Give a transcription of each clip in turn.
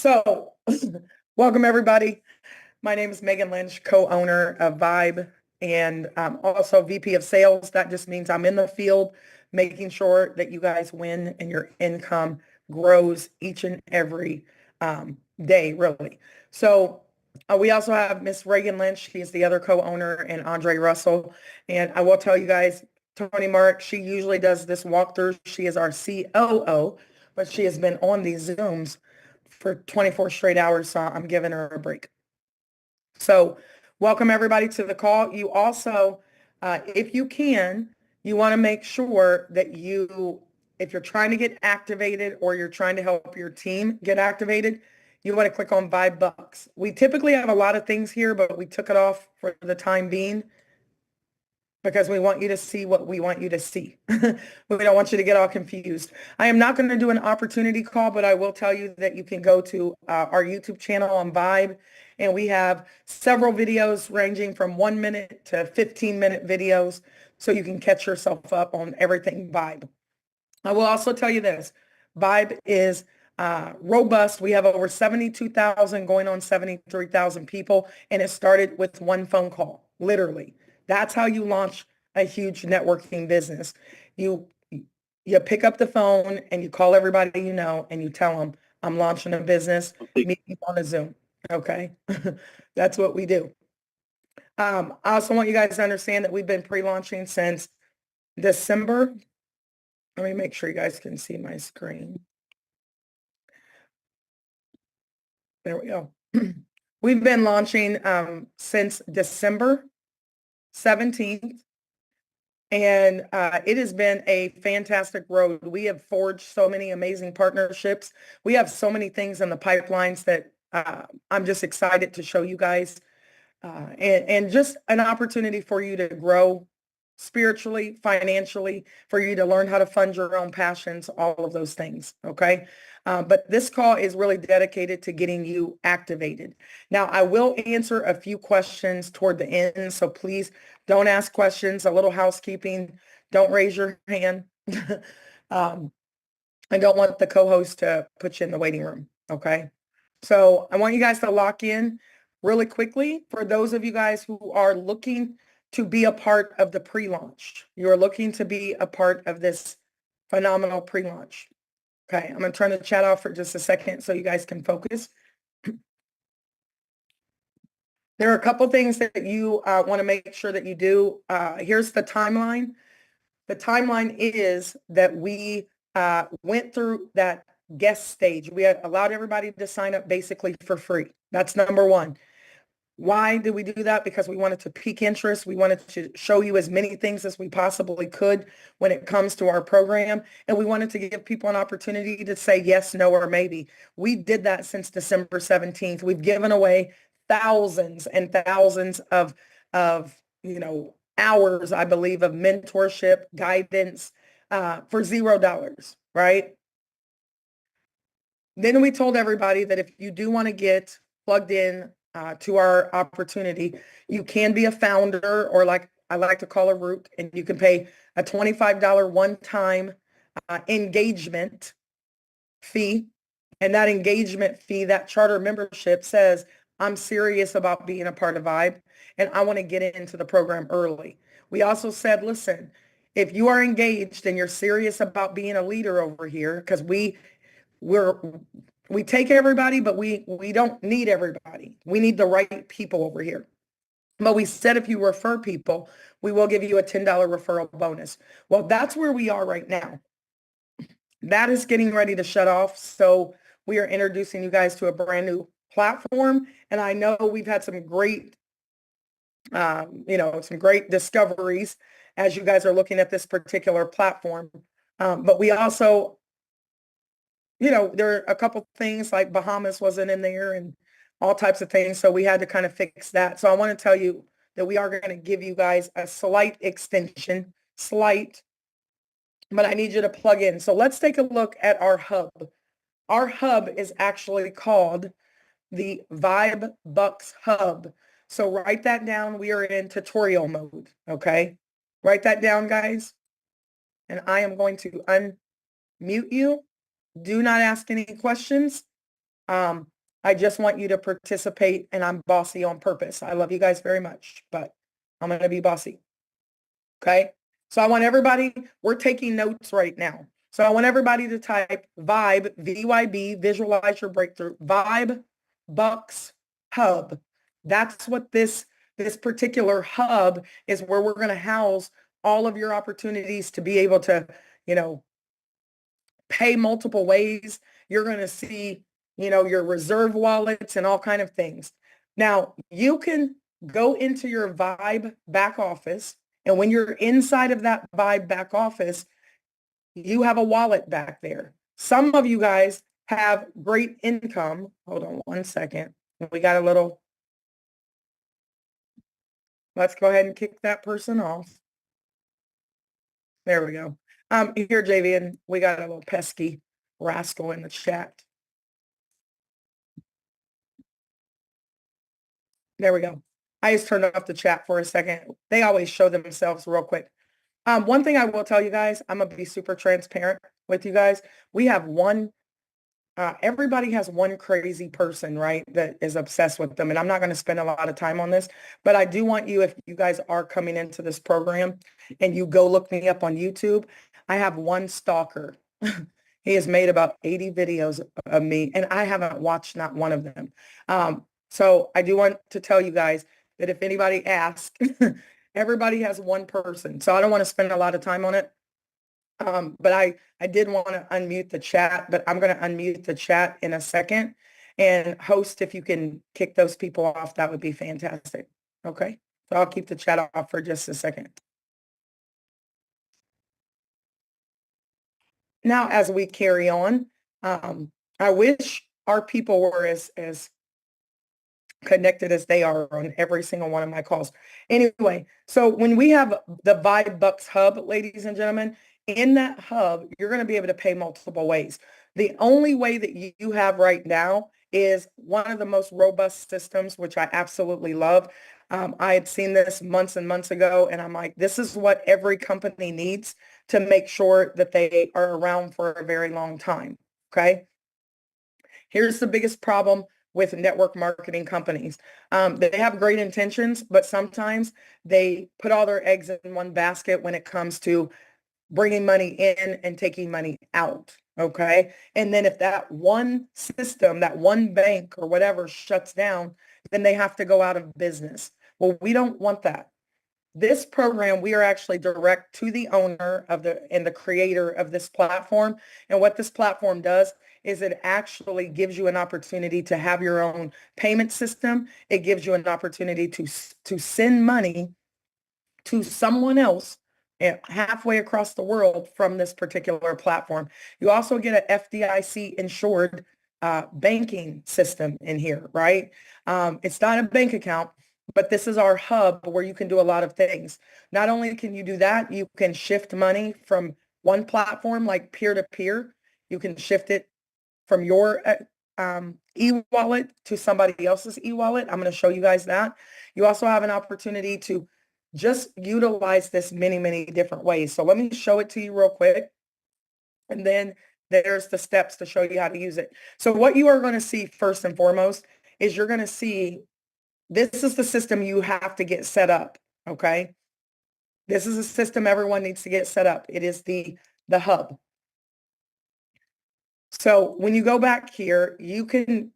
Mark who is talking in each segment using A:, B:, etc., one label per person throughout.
A: So, welcome everybody. My name is Megan Lynch, co-owner of VYB and also VP of Sales. That just means I'm in the field making sure that you guys win and your income grows each and every day, really. So, we also have Miss Reagan Lynch. She's the other co-owner, and Andre Russell. And I will tell you guys, Tony Mark, she usually does this walkthrough. She is our COO, but she has been on these Zooms for 24 straight hours, so I'm giving her a break. So welcome everybody to the call. You also, if you can, you want to make sure that if you're trying to get activated or you're trying to help your team get activated, you want to click on VYB Bucks. We typically have a lot of things here, but we took it off for the time being because we want you to see what we want you to see. We don't want you to get all confused. I am not going to do an opportunity call, but I will tell you that you can go to our YouTube channel on VYB, and we have several videos ranging from 1 minute to 15-minute videos, so you can catch yourself up on everything VYB. I will also tell you this, VYB is robust. We have over 72,000 going on 73,000 people, and it started with one phone call, literally. That's how you launch a huge networking business. You pick up the phone and you call everybody you know and you tell them, I'm launching a business, meet me on a Zoom. Okay. That's what we do. I also want you guys to understand that we've been pre-launching since December. Let me make sure you guys can see my screen. There we go. We've been launching since December 17th. And it has been a fantastic road. We have forged so many amazing partnerships. We have so many things in the pipelines that I'm just excited to show you guys. And just an opportunity for you to grow spiritually, financially, for you to learn how to fund your own passions, all of those things, okay? But this call is really dedicated to getting you activated. Now, I will answer a few questions toward the end, so please don't ask questions. A little housekeeping. Don't raise your hand. I don't want the co-host to put you in the waiting room, okay? So I want you guys to lock in really quickly. For those of you guys who are looking to be a part of the pre-launch, you're looking to be a part of this phenomenal pre-launch. Okay, I'm going to turn the chat off for just a second so you guys can focus. There are a couple things that you want to make sure that you do. Here's the timeline. The timeline is that we went through that guest stage. We had allowed everybody to sign up basically for free. That's number one. Why did we do that? Because we wanted to pique interest. We wanted to show you as many things as we possibly could when it comes to our program. And we wanted to give people an opportunity to say yes, no, or maybe. We did that since December 17th. We've given away thousands and thousands of hours, I believe, of mentorship, guidance for $0, right? Then we told everybody that if you do want to get plugged in to our opportunity, you can be a founder, or like I like to call a root, and you can pay a $25 one-time engagement fee. And that engagement fee, that charter membership says, I'm serious about being a part of VYB and I want to get into the program early. We also said, listen, if you are engaged and you're serious about being a leader over here, because we take everybody, but we don't need everybody. We need the right people over here. But we said if you refer people, we will give you a $10 referral bonus. Well, that's where we are right now. That is getting ready to shut off. So we are introducing you guys to a brand new platform. And I know we've had some great, some great discoveries as you guys are looking at this particular platform. But we also, there are a couple things like Bahamas wasn't in there and all types of things. So we had to kind of fix that. So I want to tell you that we are going to give you guys a slight extension, but I need you to plug in. So let's take a look at our hub. Our hub is actually called the VYB Bucks Hub. So write that down. We are in tutorial mode, okay? Write that down, guys. And I am going to unmute you. Do not ask any questions. I just want you to participate, and I'm bossy on purpose. I love you guys very much, but I'm going to be bossy. Okay. So I want everybody, we're taking notes right now. So I want everybody to type VYB, VYB, visualize your breakthrough, VYB Bucks Hub. That's what this particular hub is, where we're going to house all of your opportunities to be able to, you know, pay multiple ways. You're going to see, you know, your reserve wallets and all kind of things. Now, you can go into your VYB back office, and when you're inside of that VYB back office, you have a wallet back there. Some of you guys have great income. Hold on one second. We got a little, let's go ahead and kick that person off. There we go. Here, Javian, we got a little pesky rascal in the chat. There we go. I just turned off the chat for a second. They always show themselves real quick. One thing I will tell you guys, I'm going to be super transparent with you guys. We have everybody has one crazy person, right, that is obsessed with them. And I'm not going to spend a lot of time on this, but I do want you, if you guys are coming into this program and you go look me up on YouTube, I have one stalker. He has made about 80 videos of me, and I haven't watched not one of them. So I do want to tell you guys that if anybody asks, everybody has one person. So I don't want to spend a lot of time on it. But I did want to unmute the chat, but I'm going to unmute the chat in a second. And host, if you can kick those people off, that would be fantastic. Okay. So I'll keep the chat off for just a second. Now, as we carry on, I wish our people were as connected as they are on every single one of my calls. Anyway, so when we have the VYB Bucks Hub, ladies and gentlemen, in that hub, you're going to be able to pay multiple ways. The only way that you have right now is one of the most robust systems, which I absolutely love. I had seen this months and months ago, and I'm like, this is what every company needs to make sure that they are around for a very long time. Okay. Here's the biggest problem with network marketing companies. They have great intentions, but sometimes they put all their eggs in one basket when it comes to bringing money in and taking money out. Okay. And then if that one system, that one bank or whatever shuts down, then they have to go out of business. Well, we don't want that. This program, we are actually direct to the owner of the creator of this platform. And what this platform does is it actually gives you an opportunity to have your own payment system. It gives you an opportunity to send money to someone else halfway across the world from this particular platform. You also get an FDIC insured banking system in here, right? It's not a bank account, but this is our hub where you can do a lot of things. Not only can you do that, you can shift money from one platform like peer-to-peer. You can shift it from your e-wallet to somebody else's e-wallet. I'm going to show you guys that. You also have an opportunity to just utilize this many, many different ways. So let me show it to you real quick. And then there's the steps to show you how to use it. So what you are going to see first and foremost is you're going to see this is the system you have to get set up. Okay. This is a system everyone needs to get set up. It is the hub. So when you go back here, you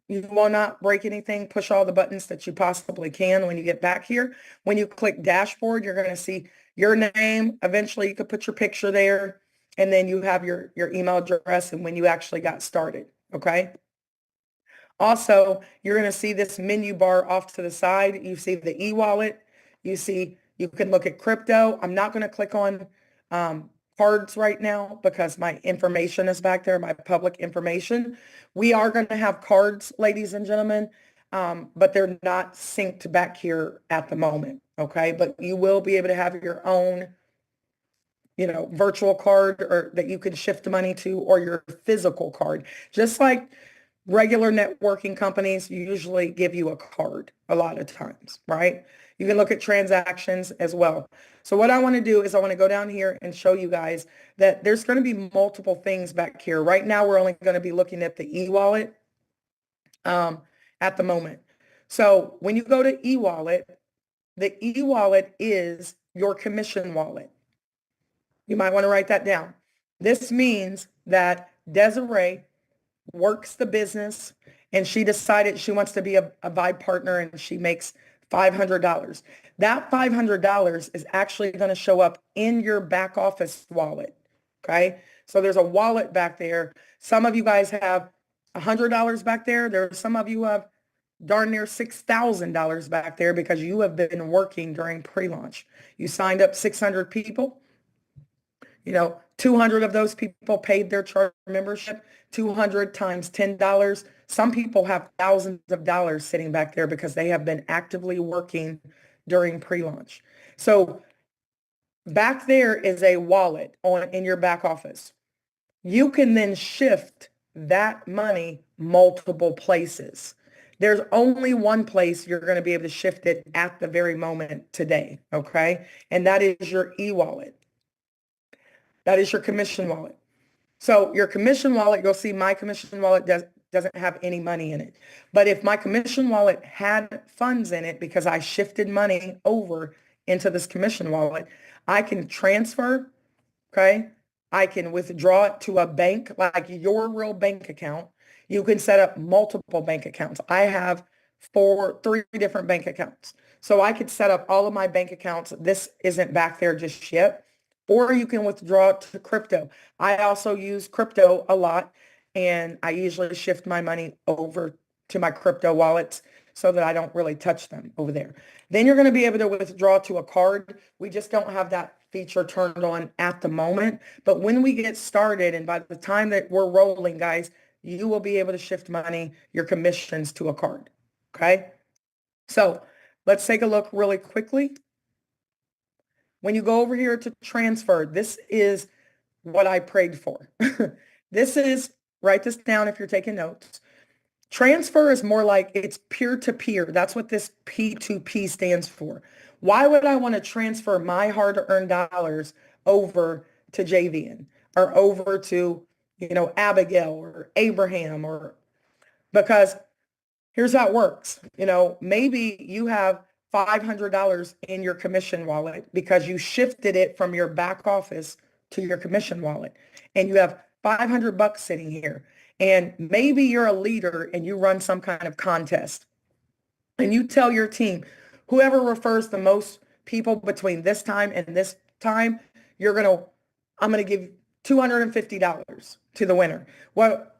A: will not break anything, push all the buttons that you possibly can when you get back here. When you click dashboard, you're going to see your name. Eventually you could put your picture there, and then you have your email address and when you actually got started. Okay. Also, you're going to see this menu bar off to the side. You see the e-wallet. You can look at crypto. I'm not going to click on cards right now because my information is back there, my public information. We are going to have cards, ladies and gentlemen, but they're not synced back here at the moment. Okay. But you will be able to have your own, virtual card or that you can shift money to, or your physical card. Just like regular networking companies usually give you a card a lot of times, right? You can look at transactions as well. So what I want to do is I want to go down here and show you guys that there's going to be multiple things back here. Right now, we're only going to be looking at the e-wallet. at the moment. So when you go to e-wallet, the e-wallet is your commission wallet. You might want to write that down. This means that Desiree works the business and she decided she wants to be a VYB partner and she makes $500. That $500 is actually going to show up in your back office wallet. Okay. So there's a wallet back there. Some of you guys have $100 back there. There's some of you who have darn near $6,000 back there because you have been working during pre-launch. You signed up 600 people. 200 of those people paid their charter membership, 200 times $10. Some people have thousands of dollars sitting back there because they have been actively working during pre-launch. So back there is a wallet in your back office. You can then shift that money multiple places. There's only one place you're going to be able to shift it at the very moment today, okay? And that is your e-wallet. That is your commission wallet. So your commission wallet, you'll see my commission wallet doesn't have any money in it. But if my commission wallet had funds in it because I shifted money over into this commission wallet, I can transfer, okay? I can withdraw it to a bank, like your real bank account. You can set up multiple bank accounts. I have three different bank accounts. So I could set up all of my bank accounts. This isn't back there just yet. Or you can withdraw it to crypto. I also use crypto a lot, and I usually shift my money over to my crypto wallets so that I don't really touch them over there. Then you're going to be able to withdraw to a card. We just don't have that feature turned on at the moment. But when we get started, and by the time that we're rolling, guys, you will be able to shift money, your commissions, to a card. Okay? So let's take a look really quickly. When you go over here to transfer, this is what I prayed for. This is, write this down if you're taking notes. Transfer is more like it's peer-to-peer. That's what this P2P stands for. Why would I want to transfer my hard-earned dollars over to Javian or over to, Abigail or Abraham? Because here's how it works. Maybe you have $500 in your commission wallet because you shifted it from your back office to your commission wallet, and you have $500 sitting here. And maybe you're a leader and you run some kind of contest, and you tell your team, whoever refers the most people between this time and this time, I'm going to give $250 to the winner. Well,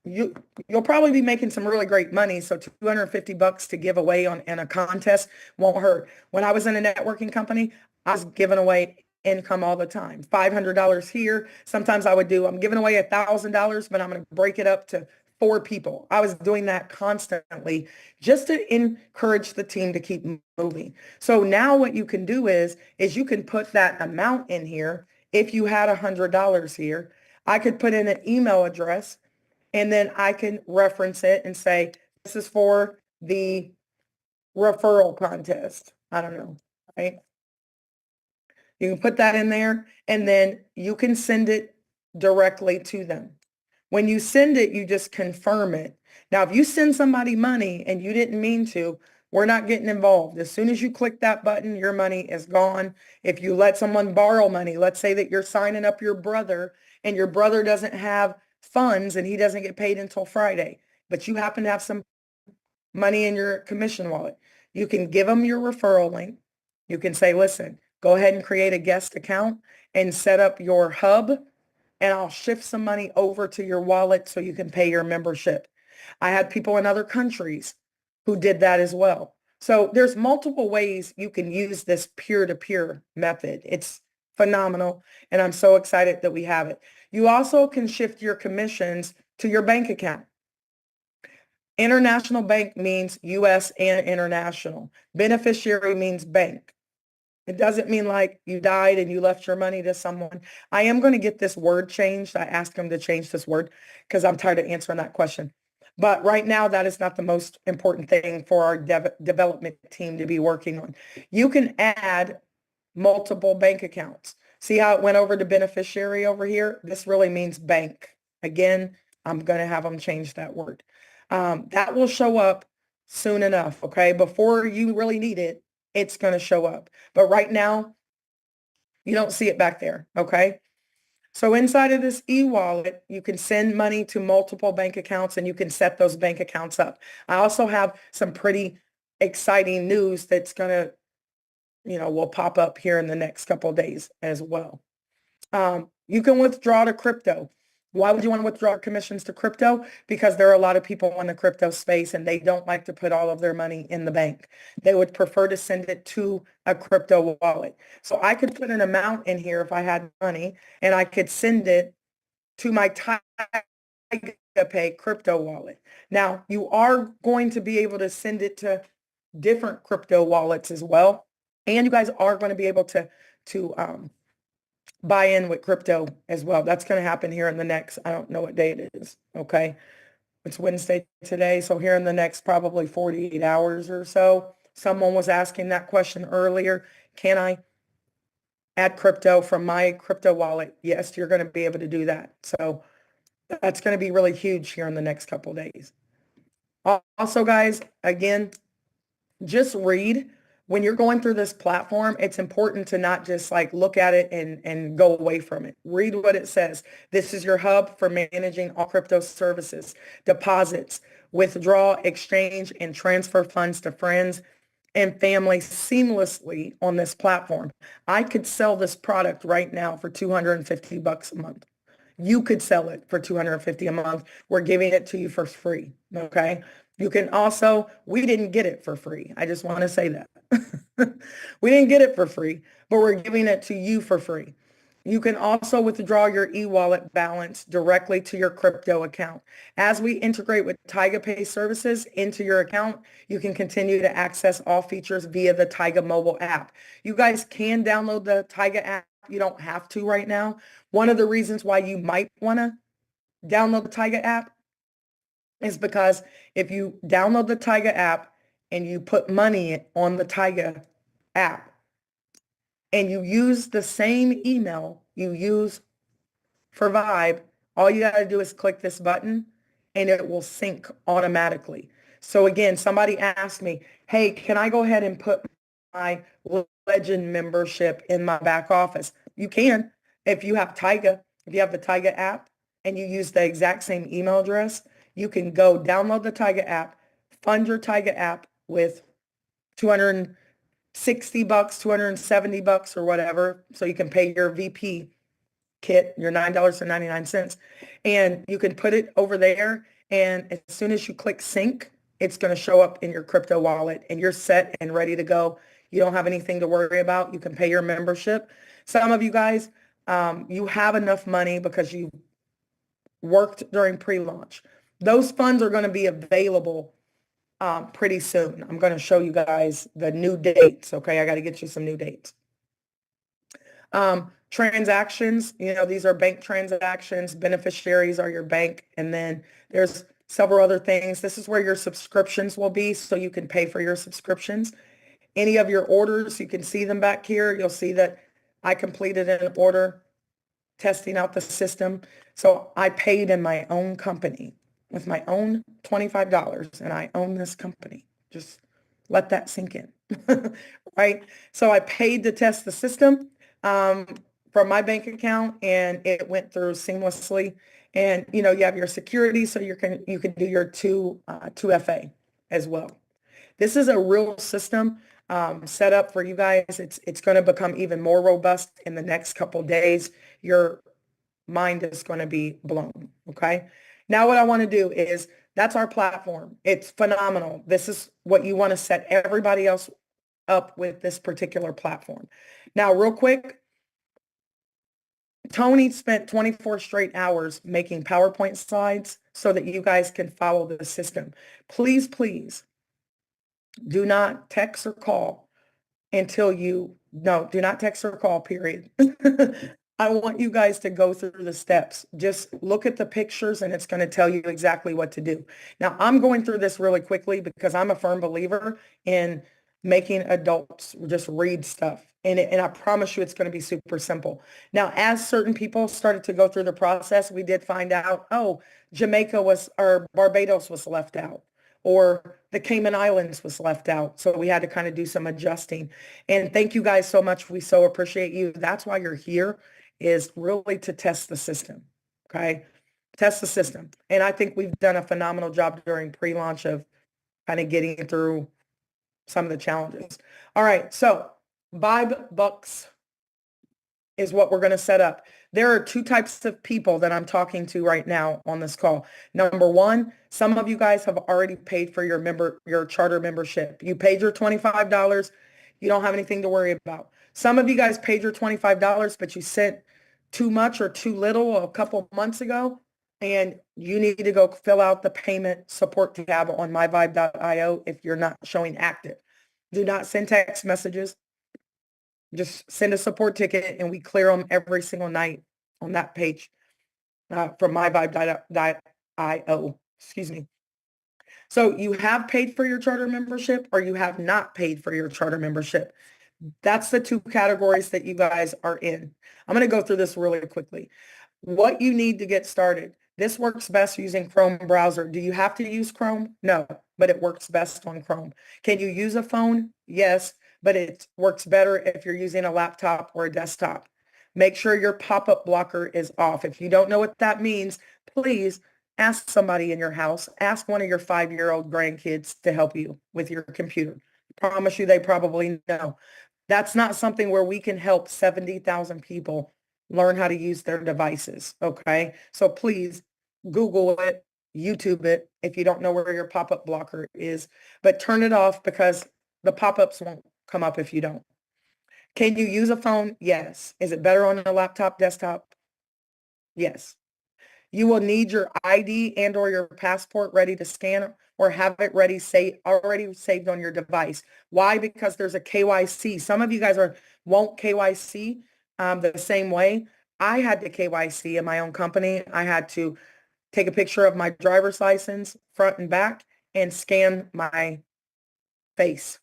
A: you'll probably be making some really great money. So $250 to give away in a contest won't hurt. When I was in a networking company, I was giving away income all the time. $500 here. Sometimes I'm giving away $1,000, but I'm going to break it up to 4 people. I was doing that constantly just to encourage the team to keep moving. So now what you can do is you can put that amount in here. If you had $100 here, I could put in an email address, and then I can reference it and say, this is for the referral contest. I don't know, right? You can put that in there, and then you can send it directly to them. When you send it, you just confirm it. Now, if you send somebody money and you didn't mean to, we're not getting involved. As soon as you click that button, your money is gone. If you let someone borrow money, let's say that you're signing up your brother and your brother doesn't have funds and he doesn't get paid until Friday, but you happen to have some money in your commission wallet, you can give them your referral link. You can say, listen, go ahead and create a guest account and set up your hub, and I'll shift some money over to your wallet so you can pay your membership. I had people in other countries who did that as well. So there's multiple ways you can use this peer-to-peer method. It's phenomenal, and I'm so excited that we have it. You also can shift your commissions to your bank account. International bank means U.S. and international. Beneficiary means bank. It doesn't mean like you died and you left your money to someone. I am going to get this word changed. I asked them to change this word because I'm tired of answering that question. But right now, that is not the most important thing for our development team to be working on. You can add multiple bank accounts. See how it went over to beneficiary over here? This really means bank. Again, I'm going to have them change that word. That will show up soon enough, okay? Before you really need it, it's going to show up. But right now, you don't see it back there, okay? So inside of this e-wallet, you can send money to multiple bank accounts and you can set those bank accounts up. I also have some pretty exciting news that's going to, will pop up here in the next couple of days as well. You can withdraw to crypto. Why would you want to withdraw commissions to crypto? Because there are a lot of people in the crypto space and they don't like to put all of their money in the bank. They would prefer to send it to a crypto wallet. So I could put an amount in here if I had money and I could send it to my Tiger Pay crypto wallet. Now, you are going to be able to send it to different crypto wallets as well. And you guys are going to be able to buy in with crypto as well. That's going to happen here in the next, I don't know what day it is. Okay. It's Wednesday today. So here in the next probably 48 hours or so, someone was asking that question earlier. Can I add crypto from my crypto wallet? Yes, you're going to be able to do that. So that's going to be really huge here in the next couple of days. Also, guys, again, just read. When you're going through this platform, it's important to not just like look at it and go away from it. Read what it says. This is your hub for managing all crypto services, deposits, withdraw, exchange, and transfer funds to friends and family seamlessly on this platform. I could sell this product right now for $250 a month. You could sell it for $250 a month. We're giving it to you for free. Okay. You can also, we didn't get it for free. I just want to say that. We didn't get it for free, but we're giving it to you for free. You can also withdraw your e-wallet balance directly to your crypto account. As we integrate with Tiger Pay services into your account, you can continue to access all features via the Tiger mobile app. You guys can download the Tiger app. You don't have to right now. One of the reasons why you might want to download the Tiger app is because if you download the Tiger app and you put money on the Tiger app and you use the same email you use for VYB, all you got to do is click this button and it will sync automatically. So again, somebody asked me, hey, can I go ahead and put my Legend membership in my back office? You can. If you have Tiger, if you have the Tiger app and you use the exact same email address, you can go download the Tiger app, fund your Tiger app with $260, $270 or whatever. So you can pay your VP kit, your $9.99, and you can put it over there. And as soon as you click sync, it's going to show up in your crypto wallet and you're set and ready to go. You don't have anything to worry about. You can pay your membership. Some of you guys, you have enough money because you worked during pre-launch. Those funds are going to be available pretty soon. I'm going to show you guys the new dates. Okay, I got to get you some new dates. Transactions, these are bank transactions. Beneficiaries are your bank. And then there's several other things. This is where your subscriptions will be, so you can pay for your subscriptions. Any of your orders, you can see them back here. You'll see that I completed an order testing out the system. So I paid in my own company with my own $25, and I own this company. Just let that sink in, right? So I paid to test the system from my bank account, and it went through seamlessly. And you have your security, so you can do your 2FA as well. This is a real system set up for you guys. It's going to become even more robust in the next couple days. Your mind is going to be blown. Okay. Now what I want to do is, that's our platform. It's phenomenal. This is what you want to set everybody else up with, this particular platform. Now, real quick, Tony spent 24 straight hours making PowerPoint slides so that you guys can follow the system. Please, please do not text or call do not text or call, period. I want you guys to go through the steps. Just look at the pictures and it's going to tell you exactly what to do. Now, I'm going through this really quickly because I'm a firm believer in making adults just read stuff. And I promise you it's going to be super simple. Now, as certain people started to go through the process, we did find out, oh, Jamaica was, or Barbados was left out, or the Cayman Islands was left out. So we had to kind of do some adjusting. And thank you guys so much. We so appreciate you. That's why you're here, is really to test the system. Okay. Test the system. And I think we've done a phenomenal job during pre-launch of kind of getting through some of the challenges. All right, so VYB bucks is what we're going to set up. There are two types of people that I'm talking to right now on this call. Number one, some of you guys have already paid for your charter membership. You paid your $25. You don't have anything to worry about. Some of you guys paid your $25, but you sent too much or too little a couple months ago, and you need to go fill out the payment support tab on myvibe.io if you're not showing active. Do not send text messages. Just send a support ticket and we clear them every single night on that page from myvibe.io. Excuse me. So you have paid for your charter membership or you have not paid for your charter membership. That's the two categories that you guys are in. I'm going to go through this really quickly. What you need to get started. This works best using Chrome browser. Do you have to use Chrome? No, but it works best on Chrome. Can you use a phone? Yes, but it works better if you're using a laptop or a desktop. Make sure your pop-up blocker is off. If you don't know what that means, please ask somebody in your house. Ask one of your 5-year-old grandkids to help you with your computer. I promise you they probably know. That's not something where we can help 70,000 people learn how to use their devices, okay? So please Google it, YouTube it if you don't know where your pop-up blocker is, but turn it off because the pop-ups won't come up if you don't. Can you use a phone? Yes. Is it better on a laptop, desktop? Yes. You will need your ID and or your passport ready to scan or have it ready, already saved on your device. Why? Because there's a KYC. Some of you guys won't KYC the same way. I had to KYC in my own company. I had to take a picture of my driver's license, front and back, and scan my face.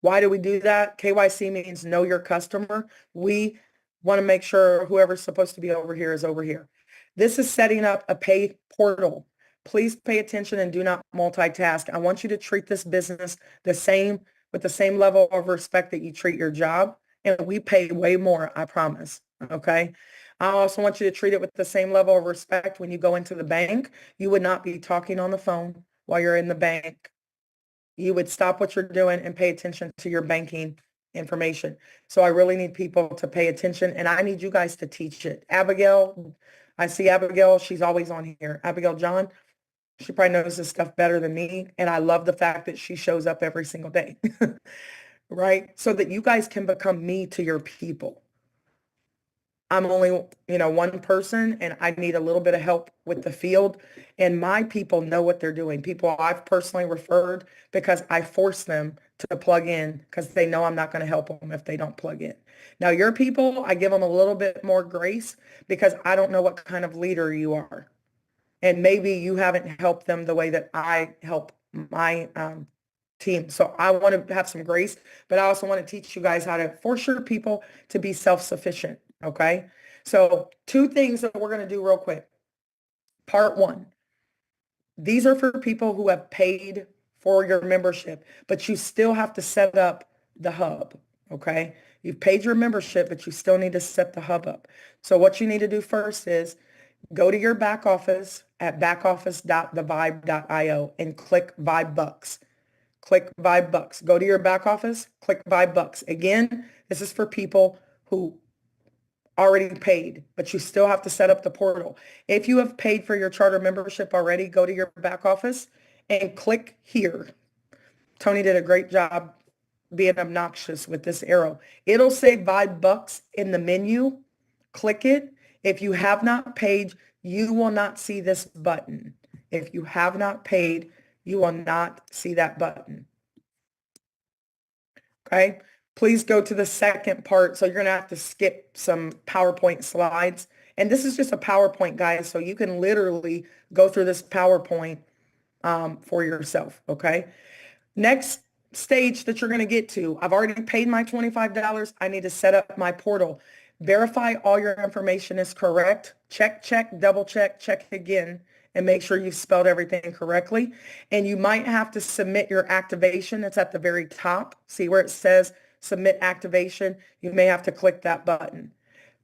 A: Why do we do that? KYC means know your customer. We want to make sure whoever's supposed to be over here is over here. This is setting up a pay portal. Please pay attention and do not multitask. I want you to treat this business with the same level of respect that you treat your job. And we pay way more, I promise. Okay. I also want you to treat it with the same level of respect when you go into the bank. You would not be talking on the phone while you're in the bank. You would stop what you're doing and pay attention to your banking information. So I really need people to pay attention and I need you guys to teach it. Abigail, I see Abigail. She's always on here. Abigail John, she probably knows this stuff better than me. And I love the fact that she shows up every single day, right? So that you guys can become me to your people. I'm only, one person and I need a little bit of help with the field. And my people know what they're doing. People I've personally referred because I force them to plug in because they know I'm not going to help them if they don't plug in. Now, your people, I give them a little bit more grace because I don't know what kind of leader you are. And maybe you haven't helped them the way that I help my team. So I want to have some grace, but I also want to teach you guys how to force your people to be self-sufficient. Okay. So 2 things that we're going to do real quick. Part 1, these are for people who have paid for your membership, but you still have to set up the hub. Okay. You've paid your membership, but you still need to set the hub up. So what you need to do first is go to your back office at backoffice.thevibe.io and click VYB bucks. Click VYB bucks. Go to your back office, click VYB bucks. Again, this is for people who already paid, but you still have to set up the portal. If you have paid for your charter membership already, go to your back office and click here. Tony did a great job being obnoxious with this arrow. It'll say VYB bucks in the menu. Click it. If you have not paid, you will not see this button. If you have not paid, you will not see that button. Okay. Please go to the second part. So you're going to have to skip some PowerPoint slides. And this is just a PowerPoint, guys. So you can literally go through this PowerPoint for yourself. Okay. Next stage that you're going to get to. I've already paid my $25. I need to set up my portal. Verify all your information is correct. Check, check, double check, check again, and make sure you've spelled everything correctly. And you might have to submit your activation. It's at the very top. See where it says submit activation? You may have to click that button.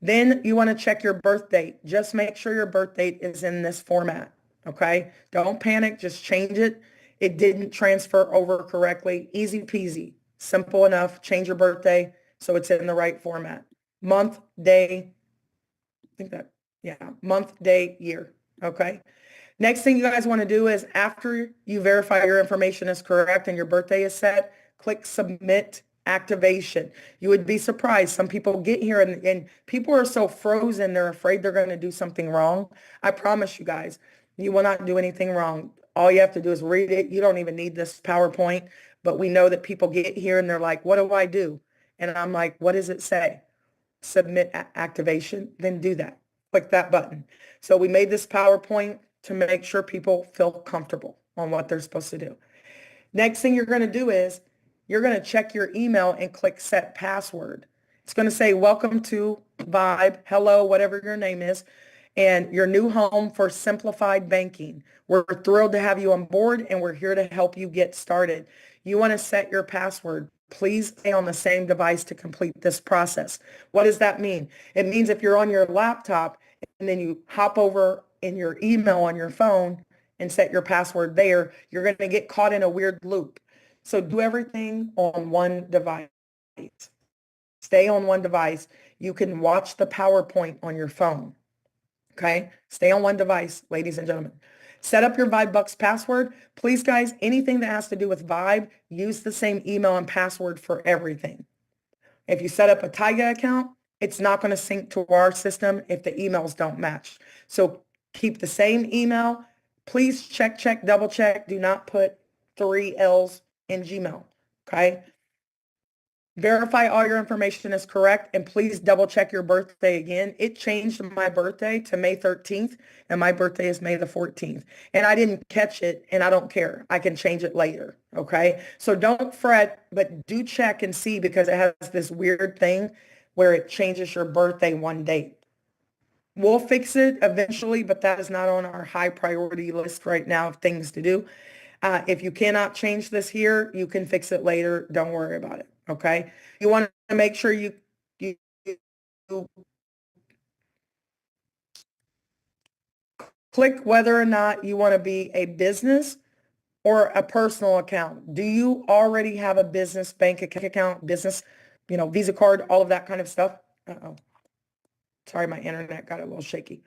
A: Then you want to check your birth date. Just make sure your birth date is in this format. Okay? Don't panic. Just change it. It didn't transfer over correctly. Easy peasy. Simple enough. Change your birthday so it's in the right format. Month, day, I think that, yeah, month, day, year. Okay. Next thing you guys want to do is after you verify your information is correct and your birthday is set, click submit activation. You would be surprised. Some people get here and people are so frozen, they're afraid they're going to do something wrong. I promise you guys, you will not do anything wrong. All you have to do is read it. You don't even need this PowerPoint, but we know that people get here and they're like, what do I do? And I'm like, what does it say? Submit activation, then do that. Click that button. So we made this PowerPoint to make sure people feel comfortable on what they're supposed to do. Next thing you're going to do is you're going to check your email and click set password. It's going to say, welcome to VYB, hello, whatever your name is, and your new home for simplified banking. We're thrilled to have you on board and we're here to help you get started. You want to set your password. Please stay on the same device to complete this process. What does that mean? It means if you're on your laptop and then you hop over in your email on your phone and set your password there, you're going to get caught in a weird loop. So do everything on one device. Stay on one device. You can watch the PowerPoint on your phone. Okay? Stay on one device, ladies and gentlemen. Set up your VYB Bucks password. Please, guys, anything that has to do with VYB, use the same email and password for everything. If you set up a Tyga account, it's not going to sync to our system if the emails don't match. So keep the same email. Please check, check, double check. Do not put 3 L's in Gmail. Okay? Verify all your information is correct, and please double check your birthday again. It changed my birthday to May 13th, and my birthday is May the 14th. And I didn't catch it, and I don't care. I can change it later, okay? So don't fret, but do check and see because it has this weird thing where it changes your birthday one date. We'll fix it eventually, but that is not on our high priority list right now of things to do. If you cannot change this here, you can fix it later. Don't worry about it. Okay. You want to make sure you click whether or not you want to be a business or a personal account. Do you already have a business bank account, business, Visa card, all of that kind of stuff? Uh-oh. Sorry, my internet got a little shaky.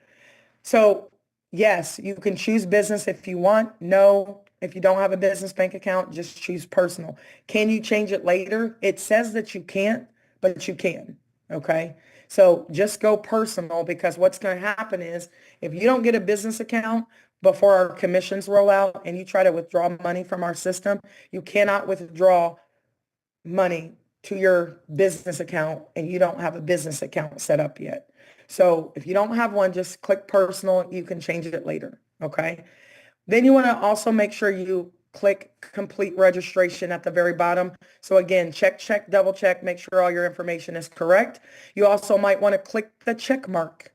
A: So yes, you can choose business if you want. No, if you don't have a business bank account, just choose personal. Can you change it later? It says that you can't, but you can. Okay. So just go personal because what's going to happen is if you don't get a business account before our commissions roll out and you try to withdraw money from our system, you cannot withdraw money to your business account and you don't have a business account set up yet. So if you don't have one, just click personal. You can change it later. Okay. Then you want to also make sure you click complete registration at the very bottom. So again, check, check, double check, make sure all your information is correct. You also might want to click the check mark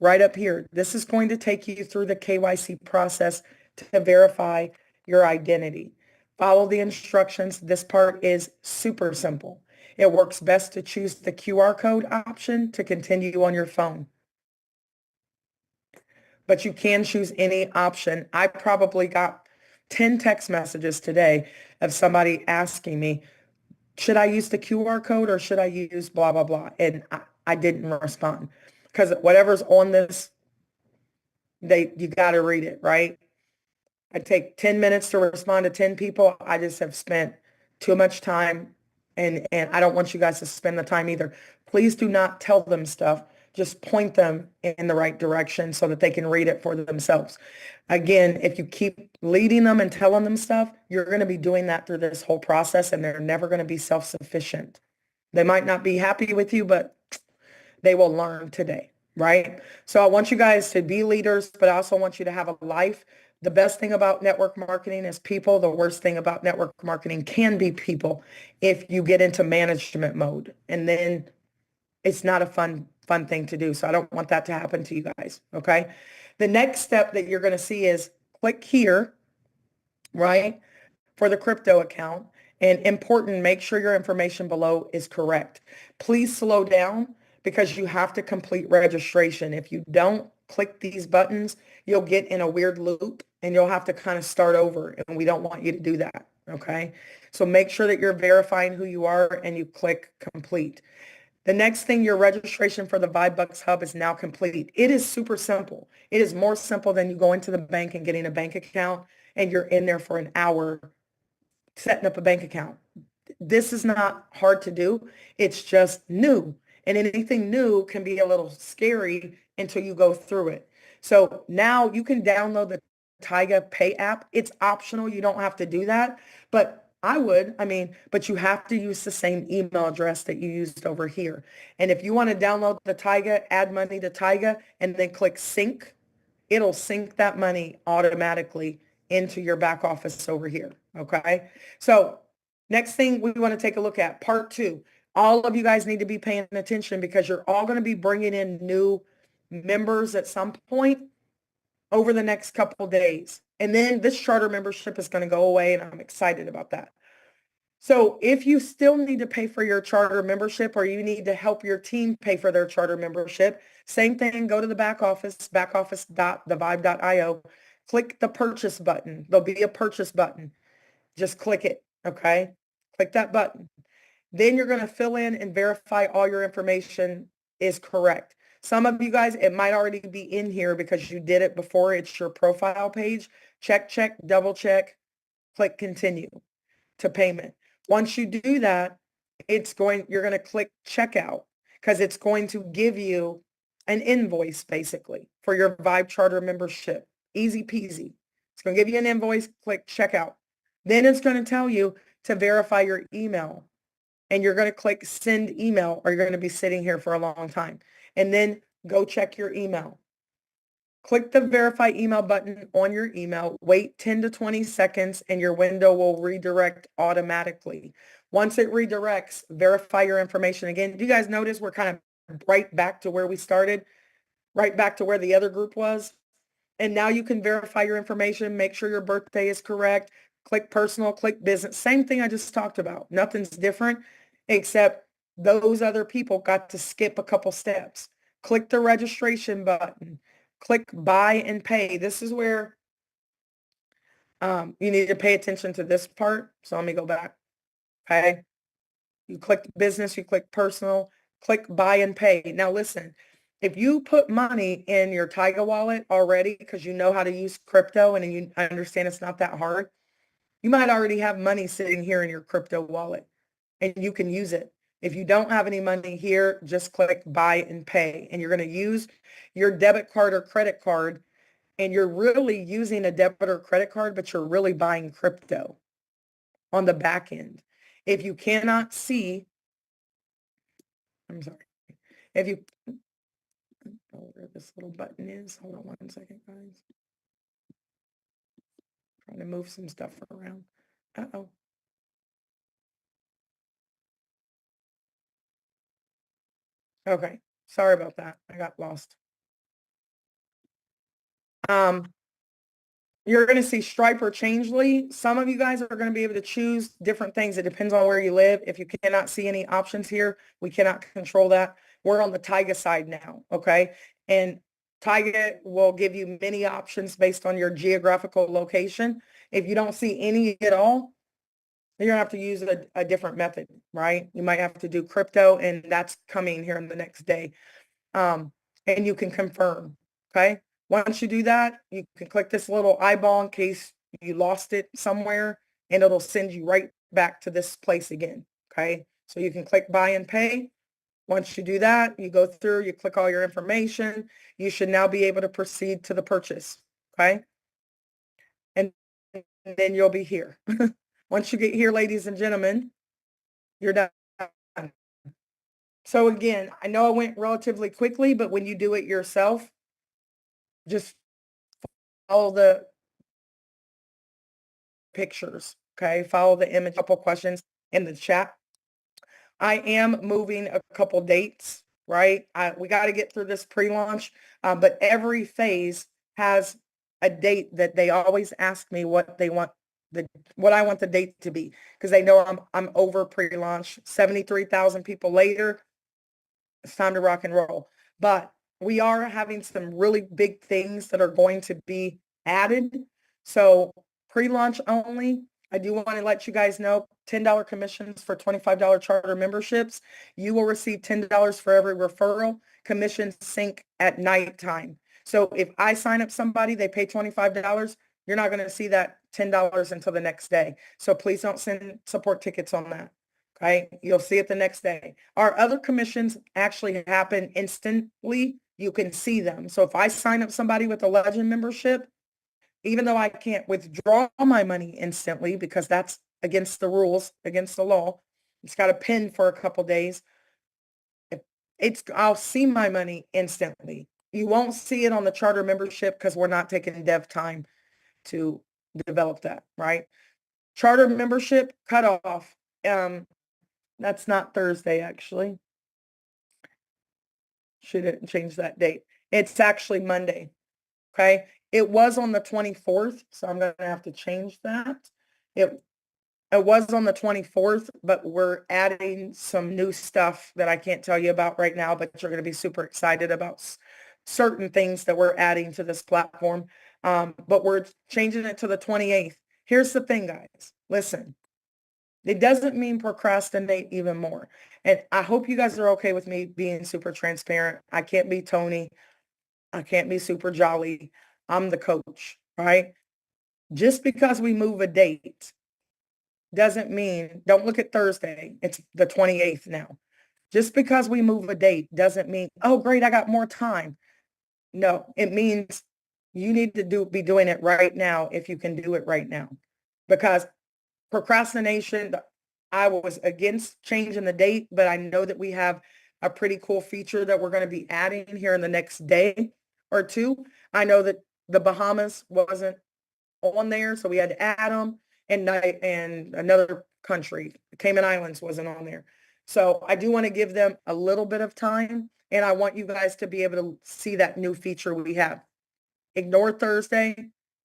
A: right up here. This is going to take you through the KYC process to verify your identity. Follow the instructions. This part is super simple. It works best to choose the QR code option to continue on your phone. But you can choose any option. I probably got 10 text messages today of somebody asking me, should I use the QR code or should I use blah, blah, blah? And I didn't respond because whatever's on this, you got to read it, right? I take 10 minutes to respond to 10 people. I just have spent too much time and I don't want you guys to spend the time either. Please do not tell them stuff. Just point them in the right direction so that they can read it for themselves. Again, if you keep leading them and telling them stuff, you're going to be doing that through this whole process and they're never going to be self-sufficient. They might not be happy with you, but they will learn today, right? So I want you guys to be leaders, but I also want you to have a life. The best thing about network marketing is people. The worst thing about network marketing can be people if you get into management mode. And then it's not a fun thing to do. So I don't want that to happen to you guys. Okay. The next step that you're going to see is click here, right, for the crypto account. And important, make sure your information below is correct. Please slow down because you have to complete registration. If you don't click these buttons, you'll get in a weird loop and you'll have to kind of start over. And we don't want you to do that. Okay. So make sure that you're verifying who you are and you click complete. The next thing, your registration for the VYB Bucks Hub is now complete. It is super simple. It is more simple than you go into the bank and getting a bank account and you're in there for an hour setting up a bank account. This is not hard to do. It's just new. And anything new can be a little scary until you go through it. So now you can download the Tyga Pay app. It's optional. You don't have to do that. But but you have to use the same email address that you used over here. And if you want to download the Tyga, add money to Tyga, and then click sync, it'll sync that money automatically into your back office over here. Okay. So next thing we want to take a look at part 2. All of you guys need to be paying attention because you're all going to be bringing in new members at some point over the next couple days. And then this charter membership is going to go away, and I'm excited about that. So if you still need to pay for your charter membership or you need to help your team pay for their charter membership, same thing, go to the back office, backoffice.thevibe.io, click the purchase button. There'll be a purchase button. Just click it, okay? Click that button. Then you're going to fill in and verify all your information is correct. Some of you guys, it might already be in here because you did it before. It's your profile page. Check, double check, click continue to payment. Once you do that, you're going to click checkout because it's going to give you an invoice basically for your VYB Charter membership. Easy peasy. It's going to give you an invoice, click checkout. Then it's going to tell you to verify your email and you're going to click send email or you're going to be sitting here for a long time. And then go check your email. Click the verify email button on your email, wait 10 to 20 seconds, and your window will redirect automatically. Once it redirects, verify your information again. Do you guys notice we're kind of right back to where we started, right back to where the other group was? And now you can verify your information, make sure your birthday is correct, click personal, click business. Same thing I just talked about. Nothing's different, except those other people got to skip a couple steps. Click the registration button. Click buy and pay. This is where you need to pay attention to this part. So let me go back. Okay. You click business, you click personal, click buy and pay. Now listen, if you put money in your Tyga wallet already because you know how to use crypto and I understand it's not that hard, you might already have money sitting here in your crypto wallet and you can use it. If you don't have any money here, just click buy and pay. And you're going to use your debit card or credit card. And you're really using a debit or credit card, but you're really buying crypto on the back end. If you cannot see, I'm sorry. If you, oh, where this little button is, hold on 1 second, guys. Trying to move some stuff around. Uh-oh. Okay, sorry about that. I got lost. You're going to see Stripe or Changely. Some of you guys are going to be able to choose different things. It depends on where you live. If you cannot see any options here, we cannot control that. We're on the Tyga side now, okay? And Tyga will give you many options based on your geographical location. If you don't see any at all, you're going to have to use a different method, right? You might have to do crypto, and that's coming here in the next day. And you can confirm, okay? Once you do that, you can click this little eyeball in case you lost it somewhere, and it'll send you right back to this place again, okay? So you can click buy and pay. Once you do that, you go through, you click all your information. You should now be able to proceed to the purchase, okay? And then you'll be here. Once you get here, ladies and gentlemen, you're done. So again, I know I went relatively quickly, but when you do it yourself, just follow pictures. Okay, follow the image. Couple questions in the chat. I am moving a couple dates, right? We got to get through this pre-launch, but every phase has a date that they always ask me what they want what I want the date to be, because they know I'm over pre-launch. 73,000 people later, it's time to rock and roll. But we are having some really big things that are going to be added. So pre-launch only, I do want to let you guys know, $10 commissions for $25 charter memberships. You will receive $10 for every referral. Commissions sync at nighttime. So if I sign up somebody, they pay $25, you're not going to see that $10 until the next day. So please don't send support tickets on that. Okay, you'll see it the next day. Our other commissions actually happen instantly. You can see them. So if I sign up somebody with a Legend membership, even though I can't withdraw my money instantly because that's against the rules, against the law, it's got a pin for a couple days. I'll see my money instantly. You won't see it on the charter membership because we're not taking dev time to develop that, right? Charter membership cutoff. That's not Thursday, actually. Should change that date. It's actually Monday. Okay. It was on the 24th, so I'm going to have to change that. It was on the 24th, but we're adding some new stuff that I can't tell you about right now, but you're going to be super excited about certain things that we're adding to this platform. But we're changing it to the 28th. Here's the thing, guys. Listen, it doesn't mean procrastinate even more. And I hope you guys are okay with me being super transparent. I can't be Tony. I can't be super jolly. I'm the coach, right? Just because we move a date doesn't mean, don't look at Thursday. It's the 28th now. Just because we move a date doesn't mean, oh, great, I got more time. No, it means you need to be doing it right now if you can do it right now. Because procrastination, I was against changing the date, but I know that we have a pretty cool feature that we're going to be adding here in the next day or two. I know that the Bahamas wasn't on there, so we had to add them, and another country, the Cayman Islands, wasn't on there. So I do want to give them a little bit of time, and I want you guys to be able to see that new feature we have. Ignore Thursday.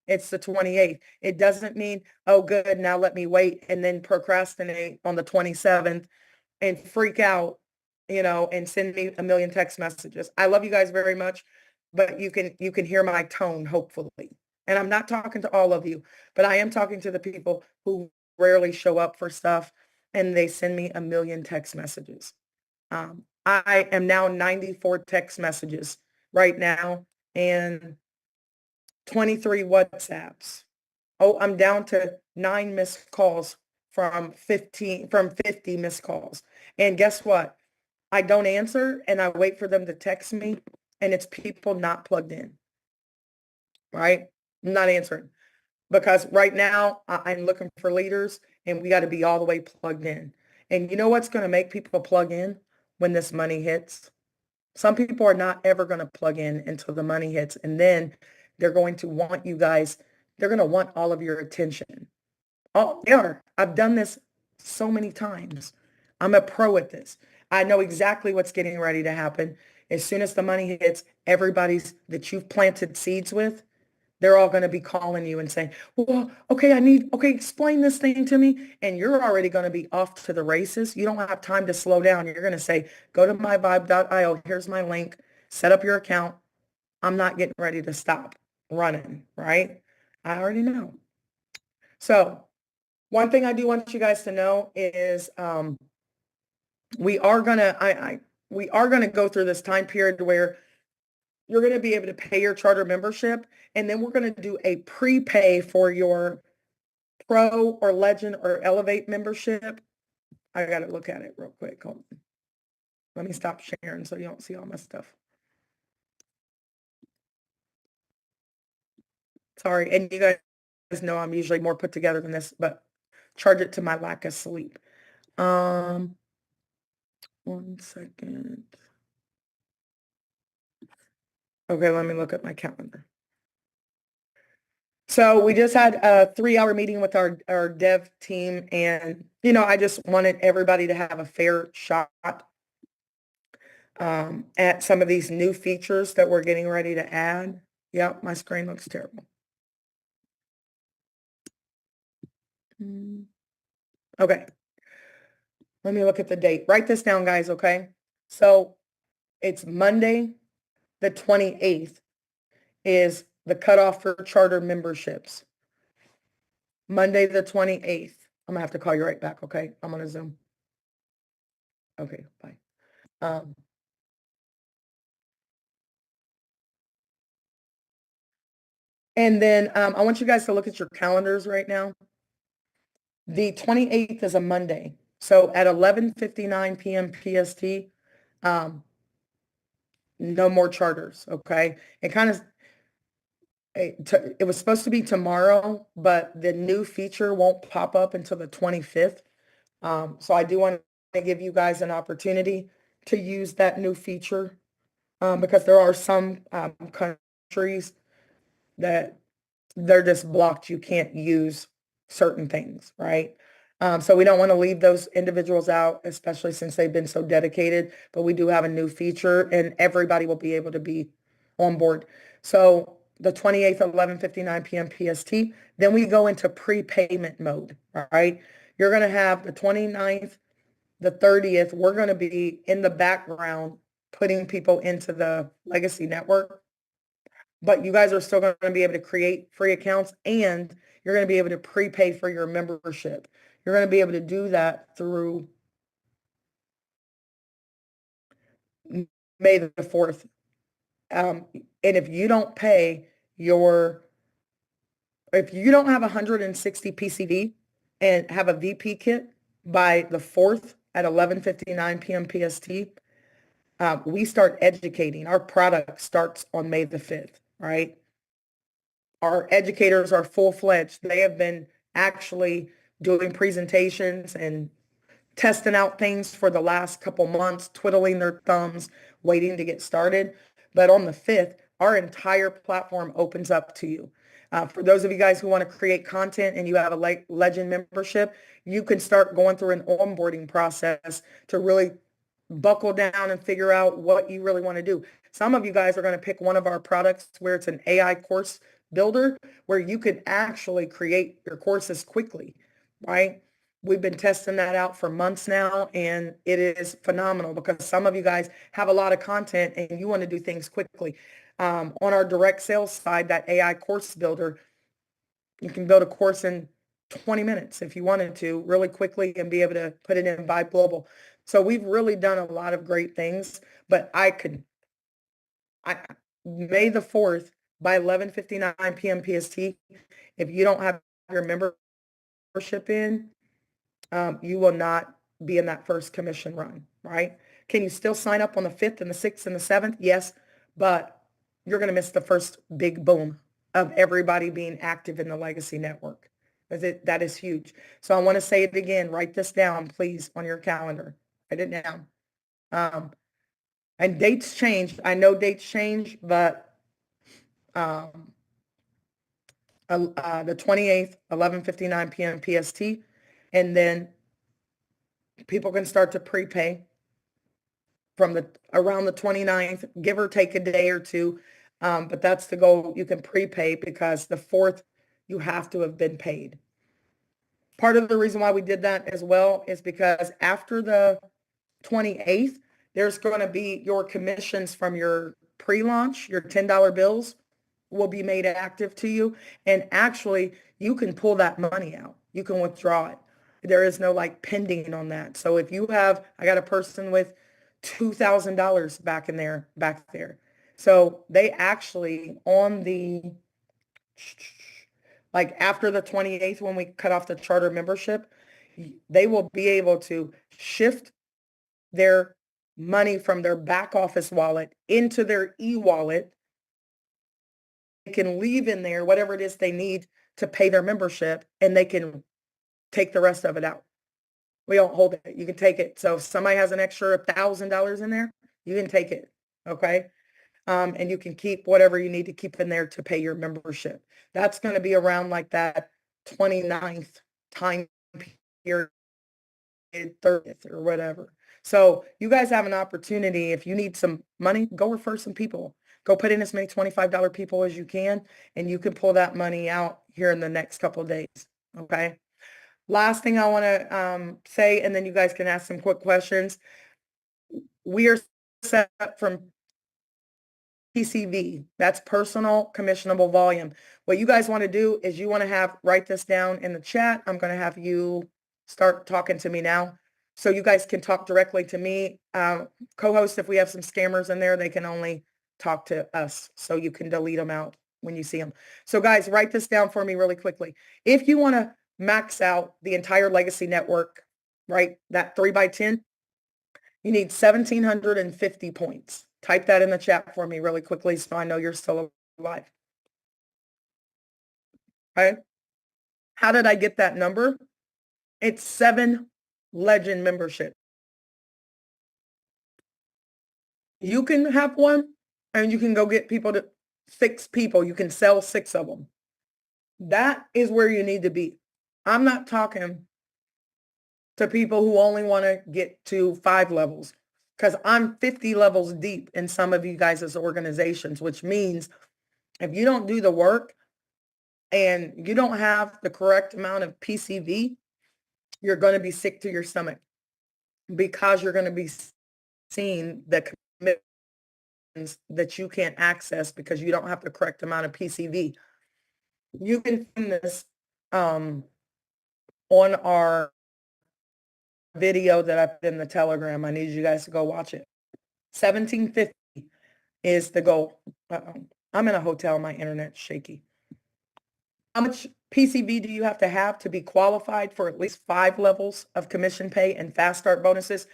A: It's the 28th. It doesn't mean, oh, good, now let me wait and then procrastinate on the 27th and freak out, and send me a million text messages. I love you guys very much, but you can hear my tone, hopefully. And I'm not talking to all of you, but I am talking to the people who rarely show up for stuff and they send me a million text messages. I am now 94 text messages right now and 23 WhatsApps. Oh, I'm down to 9 missed calls from 50 missed calls. And guess what? I don't answer and I wait for them to text me, and it's people not plugged in, right? I'm not answering because right now I'm looking for leaders and we got to be all the way plugged in. And you know what's going to make people plug in when this money hits? Some people are not ever going to plug in until the money hits, and then they're going to want you guys, they're going to want all of your attention. Oh, they are. I've done this so many times. I'm a pro at this. I know exactly what's getting ready to happen. As soon as the money hits, everybody's that you've planted seeds with, they're all going to be calling you and saying, well, okay, explain this thing to me. And you're already going to be off to the races. You don't have time to slow down. You're going to say, go to myvibe.io. Here's my link. Set up your account. I'm not getting ready to stop running, right? I already know. So one thing I do want you guys to know is we are gonna go through this time period where you're gonna be able to pay your charter membership, and then we're gonna do a prepay for your Pro or Legend or Elevate membership. I gotta look at it real quick. Hold on. Let me stop sharing so you don't see all my stuff. Sorry, and you guys know I'm usually more put together than this, but charge it to my lack of sleep. 1 second. Okay, let me look at my calendar. So we just had a 3-hour meeting with our dev team, and I just wanted everybody to have a fair shot at some of these new features that we're getting ready to add. Yep, my screen looks terrible. Okay, let me look at the date. Write this down, guys, okay? So it's Monday, the 28th is the cutoff for charter memberships. Monday, the 28th. I'm gonna have to call you right back, okay? I'm gonna Zoom. Okay, bye. Um, and then I want you guys to look at your calendars right now. The 28th is a Monday. So at 11:59 p.m. PST, no more charters, okay? It was supposed to be tomorrow, but the new feature won't pop up until the 25th. So I do want to give you guys an opportunity to use that new feature because there are some countries that they're just blocked. You can't use certain things, right? So we don't want to leave those individuals out, especially since they've been so dedicated, but we do have a new feature and everybody will be able to be on board. So the 28th, 11:59 p.m. PST, then we go into prepayment mode, all right? You're going to have the 29th, the 30th, we're going to be in the background putting people into the legacy network, but you guys are still going to be able to create free accounts and you're going to be able to prepay for your membership. You're going to be able to do that through May the 4th. And if you don't pay if you don't have 160 PCV and have a VP kit by the 4th at 11:59 p.m. PST, we start educating. Our product starts on May the 5th, right? Our educators are full-fledged. They have been actually doing presentations and testing out things for the last couple months, twiddling their thumbs, waiting to get started. But on the 5th, our entire platform opens up to you. For those of you guys who want to create content and you have a Legend membership, you can start going through an onboarding process to really buckle down and figure out what you really want to do. Some of you guys are going to pick one of our products where it's an AI course builder where you could actually create your courses quickly, right? We've been testing that out for months now, and it is phenomenal because some of you guys have a lot of content and you want to do things quickly. On our direct sales side, that AI course builder, you can build a course in 20 minutes if you wanted to, really quickly, and be able to put it in VYB Global. So we've really done a lot of great things, but I May the 4th by 11:59 p.m. PST, if you don't have your membership in, you will not be in that first commission run, right? Can you still sign up on the 5th and the 6th and the 7th? Yes, but you're going to miss the first big boom of everybody being active in the legacy network. That is huge. So I want to say it again. Write this down, please, on your calendar. Write it down. And dates change. I know dates change, but the 28th, 11:59 p.m. PST, and then people can start to prepay from around the 29th, give or take a day or two. But that's the goal. You can prepay because the 4th, you have to have been paid. Part of the reason why we did that as well is because after the 28th, there's going to be your commissions from your pre-launch, your $10 bills will be made active to you. And actually, you can pull that money out. You can withdraw it. There is no like pending on that. So if you have, I got a person with $2,000 back there. So they actually like after the 28th, when we cut off the charter membership, they will be able to shift their money from their back office wallet into their e-wallet. They can leave in there whatever it is they need to pay their membership, and they can take the rest of it out. We don't hold it. You can take it. So if somebody has an extra $1,000 in there, you can take it. Okay. And you can keep whatever you need to keep in there to pay your membership. That's going to be around like that 29th time period, 30th or whatever. So you guys have an opportunity. If you need some money, go refer some people. Go put in as many $25 people as you can, and you can pull that money out here in the next couple of days. Okay. Last thing I want to say, and then you guys can ask some quick questions. We are set up from PCV. That's personal commissionable volume. What you guys want to do is you want to write this down in the chat. I'm going to have you start talking to me now. So you guys can talk directly to me. Co-host, if we have some scammers in there, they can only talk to us. So you can delete them out when you see them. So guys, write this down for me really quickly. If you want to max out the entire legacy network, right, that 3x10, you need 1,750 points. Type that in the chat for me really quickly so I know you're still alive. Okay. How did I get that number? It's 7 legend membership. You can have one and you can go get 6 people. You can sell 6 of them. That is where you need to be. I'm not talking to people who only want to get to 5 levels, because I'm 50 levels deep in some of you guys' organizations, which means if you don't do the work and you don't have the correct amount of PCV, you're going to be sick to your stomach, because you're going to be seeing the commitments that you can't access because you don't have the correct amount of PCV. You can find this on our video that I put in the Telegram. I need you guys to go watch it. 1750 is the goal. I'm in a hotel. My internet's shaky. How much PCV do you have to be qualified for at least 5 levels of commission pay and fast start bonuses?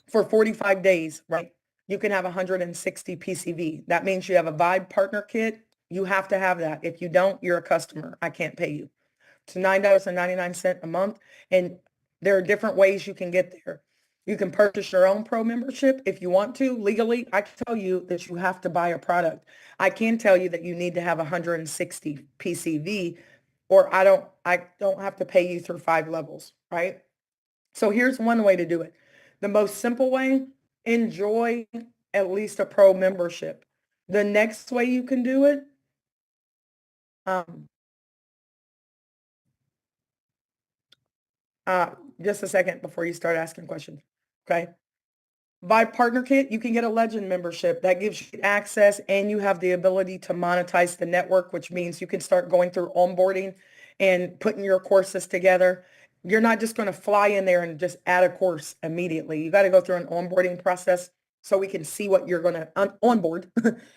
A: For 45 days, right? You can have 160 PCV. That means you have a VYB partner kit. You have to have that. If you don't, you're a customer. I can't pay you. It's $9.99 a month. And there are different ways you can get there. You can purchase your own pro membership if you want to. Legally, I can tell you that you have to buy a product. I can tell you that you need to have 160 PCV, or I don't have to pay you through 5 levels, right? So here's one way to do it. The most simple way, enjoy at least a pro membership. The next way you can do it, just a second before you start asking questions, okay? By Partner Kit, you can get a Legend membership that gives you access, and you have the ability to monetize the network, which means you can start going through onboarding and putting your courses together. You're not just going to fly in there and just add a course immediately. You got to go through an onboarding process so we can see what you're going to onboard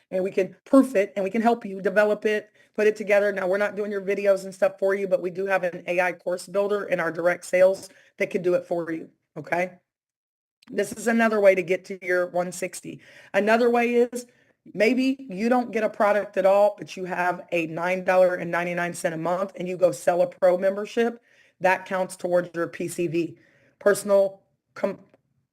A: and we can proof it and we can help you develop it, put it together. Now, we're not doing your videos and stuff for you, but we do have an AI course builder in our direct sales that can do it for you. Okay. This is another way to get to your 160. Another way is maybe you don't get a product at all, but you have a $9.99 a month and you go sell a pro membership. That counts towards your PCV, personal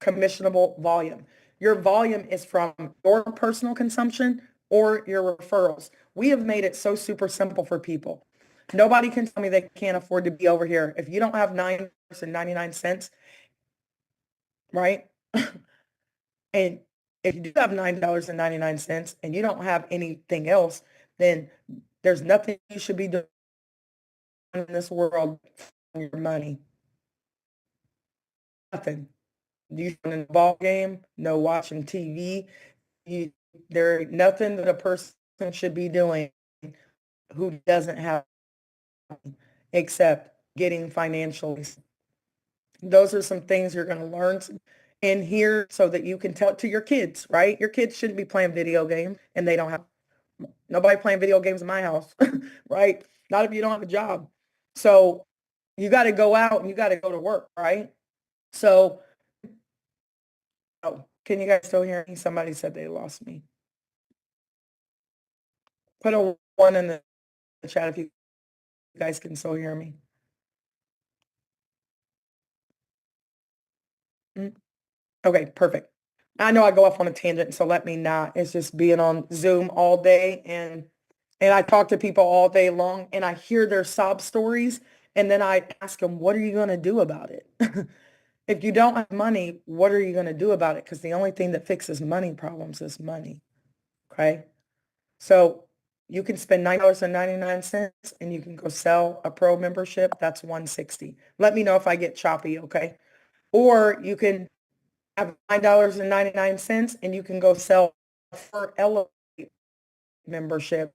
A: commissionable volume. Your volume is from your personal consumption or your referrals. We have made it so super simple for people. Nobody can tell me they can't afford to be over here. If you don't have $9.99, right? And if you do have $9.99 and you don't have anything else, then there's nothing you should be doing in this world for your money. Nothing. You in a ball game, no watching TV. There ain't nothing that a person should be doing who doesn't have except getting financially. Those are some things you're going to learn in here so that you can tell it to your kids, right? Your kids shouldn't be playing video games, and they don't have nobody playing video games in my house, right? Not if you don't have a job. So you got to go out and you got to go to work, right? So, oh, can you guys still hear me? Somebody said they lost me. Put a 1 in the chat if you guys can still hear me. Okay, perfect. I know I go off on a tangent, so let me not. It's just being on Zoom all day and I talk to people all day long and I hear their sob stories and then I ask them, what are you going to do about it? If you don't have money, what are you going to do about it? Because the only thing that fixes money problems is money. Okay. So you can spend $9.99 and you can go sell a pro membership. That's 160. Let me know if I get choppy. Okay. Or you can have $9.99 and you can go sell for Elevate memberships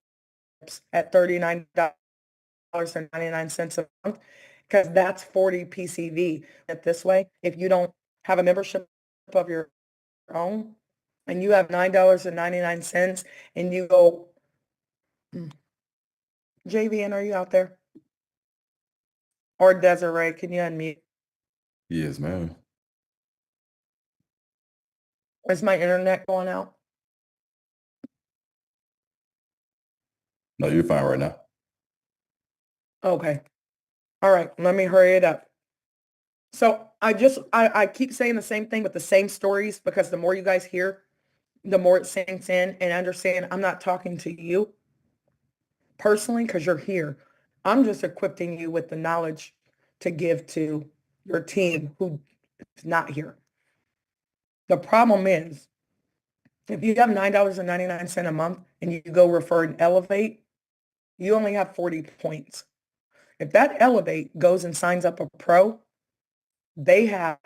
A: at $39.99 a month because that's 40 PCV. This way, if you don't have a membership of your own and you have $9.99 and you go, JVN, are you out there? Or Desiree, can you unmute?
B: Yes, ma'am.
A: Is my internet going out?
B: No, you're fine right now.
A: Okay. All right. Let me hurry it up. So I keep saying the same thing with the same stories because the more you guys hear, the more it sinks in and understand I'm not talking to you personally because you're here. I'm just equipping you with the knowledge to give to your team who is not here. The problem is if you have $9.99 a month and you go refer and Elevate, you only have 40 points. If that Elevate goes and signs up a pro, they have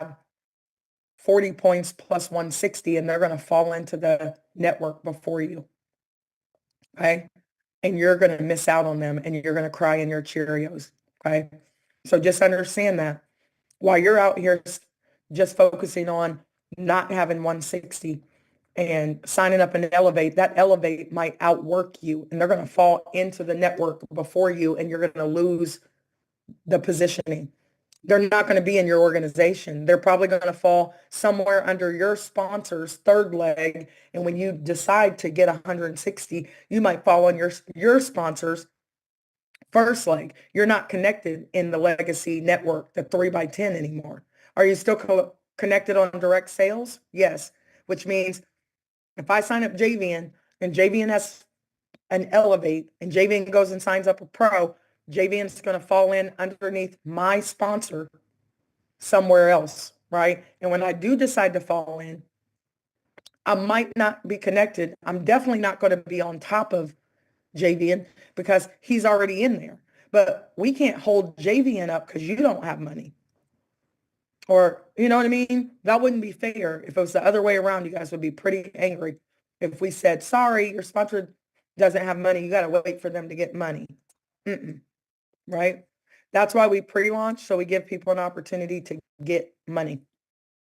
A: 40 points plus 160 and they're going to fall into the network before you. Okay. And you're going to miss out on them and you're going to cry in your Cheerios. Okay. So just understand that while you're out here just focusing on not having 160 and signing up and Elevate, that Elevate might outwork you and they're going to fall into the network before you and you're going to lose the positioning. They're not going to be in your organization. They're probably going to fall somewhere under your sponsor's third leg. And when you decide to get 160, you might fall on your sponsor's first leg. You're not connected in the legacy network, the 3x10 anymore. Are you still connected on direct sales? Yes, which means if I sign up JVN and JVN has an Elevate and JVN goes and signs up a pro, JVN is going to fall in underneath my sponsor somewhere else, right? And when I do decide to fall in, I might not be connected. I'm definitely not going to be on top of JVN because he's already in there. But we can't hold JVN up because you don't have money. Or, you know what I mean? That wouldn't be fair. If it was the other way around, you guys would be pretty angry. If we said, sorry, your sponsor doesn't have money, you got to wait for them to get money. Right? That's why we pre-launch, so we give people an opportunity to get money.